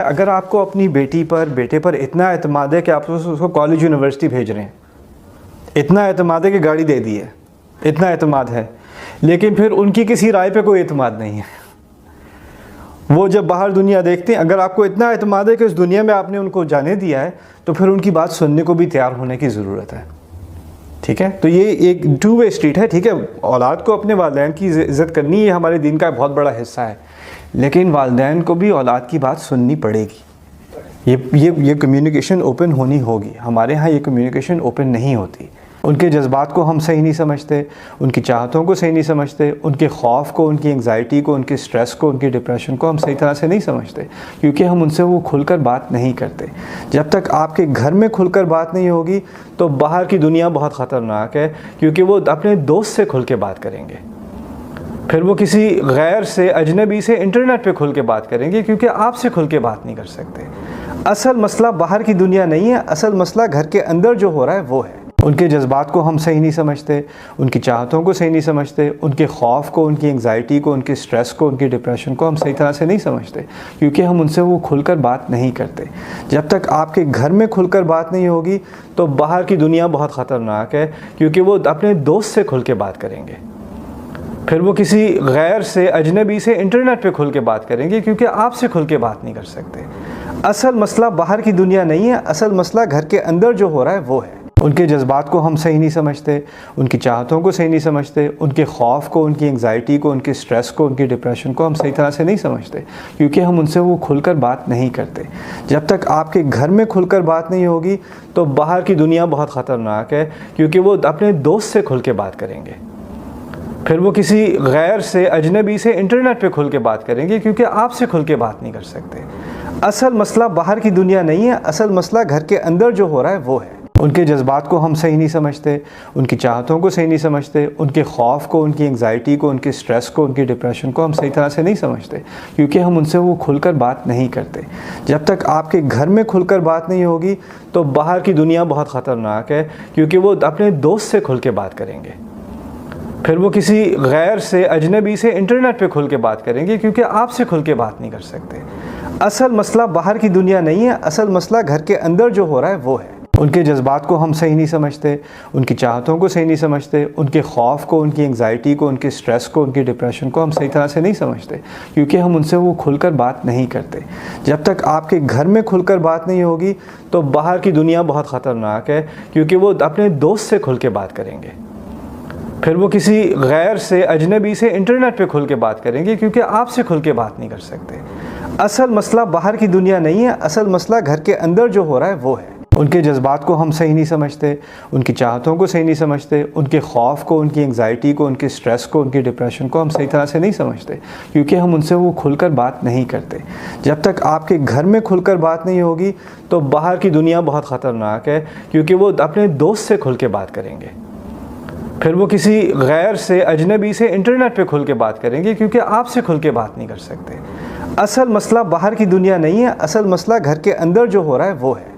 اگر آپ کو اپنی بیٹی پر بیٹے پر اتنا اعتماد ہے کہ آپ اس کو کالج یونیورسٹی بھیج رہے ہیں، اتنا اعتماد ہے کہ گاڑی دے دی ہے، اتنا اعتماد ہے، لیکن پھر ان کی کسی رائے پہ کوئی اعتماد نہیں ہے، وہ جب باہر دنیا دیکھتے ہیں، اگر آپ کو اتنا اعتماد ہے کہ اس دنیا میں آپ نے ان کو جانے دیا ہے تو پھر ان کی بات سننے کو بھی تیار ہونے کی ضرورت ہے. ٹھیک ہے، تو یہ ایک ٹو وے اسٹریٹ ہے. ٹھیک ہے، اولاد کو اپنے والدین کی عزت کرنی یہ ہمارے دین کا بہت بڑا حصہ ہے، لیکن والدین کو بھی اولاد کی بات سننی پڑے گی. یہ کمیونیکیشن اوپن ہونی ہوگی. ہمارے ہاں یہ کمیونیکیشن اوپن نہیں ہوتی. ان کے جذبات کو ہم صحیح نہیں سمجھتے، ان کی چاہتوں کو صحیح نہیں سمجھتے، ان کے خوف کو، ان کی انگزائٹی کو، ان کے سٹریس کو، ان کی ڈپریشن کو ہم صحیح طرح سے نہیں سمجھتے، کیونکہ ہم ان سے وہ کھل کر بات نہیں کرتے. جب تک آپ کے گھر میں کھل کر بات نہیں ہوگی تو باہر کی دنیا بہت خطرناک ہے، کیونکہ وہ اپنے دوست سے کھل کے بات کریں گے، پھر وہ کسی غیر سے، اجنبی سے انٹرنیٹ پہ کھل کے بات کریں گے، کیونکہ آپ سے کھل کے بات نہیں کر سکتے. اصل مسئلہ باہر کی دنیا نہیں ہے، اصل مسئلہ گھر کے اندر جو ہو رہا ہے وہ ہے. ان کے جذبات کو ہم صحیح نہیں سمجھتے، ان کی چاہتوں کو صحیح نہیں سمجھتے، ان کے خوف کو، ان کی انگزائٹی کو، ان کے سٹریس کو، ان کی ڈپریشن کو ہم صحیح طرح سے نہیں سمجھتے، کیونکہ ہم ان سے وہ کھل کر بات نہیں کرتے. جب تک آپ کے گھر میں کھل کر بات نہیں ہوگی تو باہر کی دنیا بہت خطرناک ہے، کیونکہ وہ اپنے دوست سے کھل کے بات کریں گے، پھر وہ کسی غیر سے، اجنبی سے انٹرنیٹ پہ کھل کے بات کریں گے، کیونکہ آپ سے کھل کے بات نہیں کر سکتے. اصل مسئلہ باہر کی دنیا نہیں ہے، اصل مسئلہ گھر کے اندر جو ہو رہا ہے وہ ہے. ان کے جذبات کو ہم صحیح نہیں سمجھتے، ان کی چاہتوں کو صحیح نہیں سمجھتے، ان کے خوف کو، ان کی انگزائٹی کو، ان کے سٹریس کو، ان کی ڈپریشن کو ہم صحیح طرح سے نہیں سمجھتے، کیونکہ ہم ان سے وہ کھل کر بات نہیں کرتے. جب تک آپ کے گھر میں کھل کر بات نہیں ہوگی تو باہر کی دنیا بہت خطرناک ہے، کیونکہ وہ اپنے دوست سے کھل کے بات کریں گے، پھر وہ کسی غیر سے، اجنبی سے انٹرنیٹ پہ کھل کے بات کریں گے، کیونکہ آپ سے کھل کے بات نہیں کر سکتے. اصل مسئلہ باہر کی دنیا نہیں ہے، اصل مسئلہ گھر کے اندر جو ہو رہا ہے وہ ہے. ان کے جذبات کو ہم صحیح نہیں سمجھتے، ان کی چاہتوں کو صحیح نہیں سمجھتے، ان کے خوف کو، ان کی انگزائٹی کو، ان کے سٹریس کو، ان کی ڈپریشن کو ہم صحیح طرح سے نہیں سمجھتے، کیونکہ ہم ان سے وہ کھل کر بات نہیں کرتے. جب تک آپ کے گھر میں کھل کر بات نہیں ہوگی تو باہر کی دنیا بہت خطرناک ہے، کیونکہ وہ اپنے دوست سے کھل کے بات کریں گے، پھر وہ کسی غیر سے، اجنبی سے انٹرنیٹ پہ کھل کے بات کریں گے، کیونکہ آپ سے کھل کے بات نہیں کر سکتے. اصل مسئلہ باہر کی دنیا نہیں ہے، اصل مسئلہ گھر کے اندر جو ہو رہا ہے وہ ہے. ان کے جذبات کو ہم صحیح نہیں سمجھتے، ان کی چاہتوں کو صحیح نہیں سمجھتے، ان کے خوف کو، ان کی انگزائٹی کو، ان کے سٹریس کو، ان کی ڈپریشن کو ہم صحیح طرح سے نہیں سمجھتے، کیونکہ ہم ان سے وہ کھل کر بات نہیں کرتے. جب تک آپ کے گھر میں کھل کر بات نہیں ہوگی تو باہر کی دنیا بہت خطرناک ہے، کیونکہ وہ اپنے دوست سے کھل کے بات کریں گے، پھر وہ کسی غیر سے، اجنبی سے انٹرنیٹ پہ کھل کے بات کریں گے، کیونکہ آپ سے کھل کے بات نہیں کر سکتے. اصل مسئلہ باہر کی دنیا نہیں ہے، اصل مسئلہ گھر کے اندر جو ہو رہا ہے وہ ہے. ان کے جذبات کو ہم صحیح نہیں سمجھتے، ان کی چاہتوں کو صحیح نہیں سمجھتے، ان کے خوف کو، ان کی انگزائٹی کو، ان کے سٹریس کو، ان کی ڈپریشن کو ہم صحیح طرح سے نہیں سمجھتے، کیونکہ ہم ان سے وہ کھل کر بات نہیں کرتے. جب تک آپ کے گھر میں کھل کر بات نہیں ہوگی تو باہر کی دنیا بہت خطرناک ہے، کیونکہ وہ اپنے دوست سے کھل کے بات کریں گے، پھر وہ کسی غیر سے، اجنبی سے انٹرنیٹ پہ کھل کے بات کریں گے، کیونکہ آپ سے کھل کے بات نہیں کر سکتے. اصل مسئلہ باہر کی دنیا نہیں ہے، اصل مسئلہ گھر کے اندر جو ہو رہا ہے وہ ہے.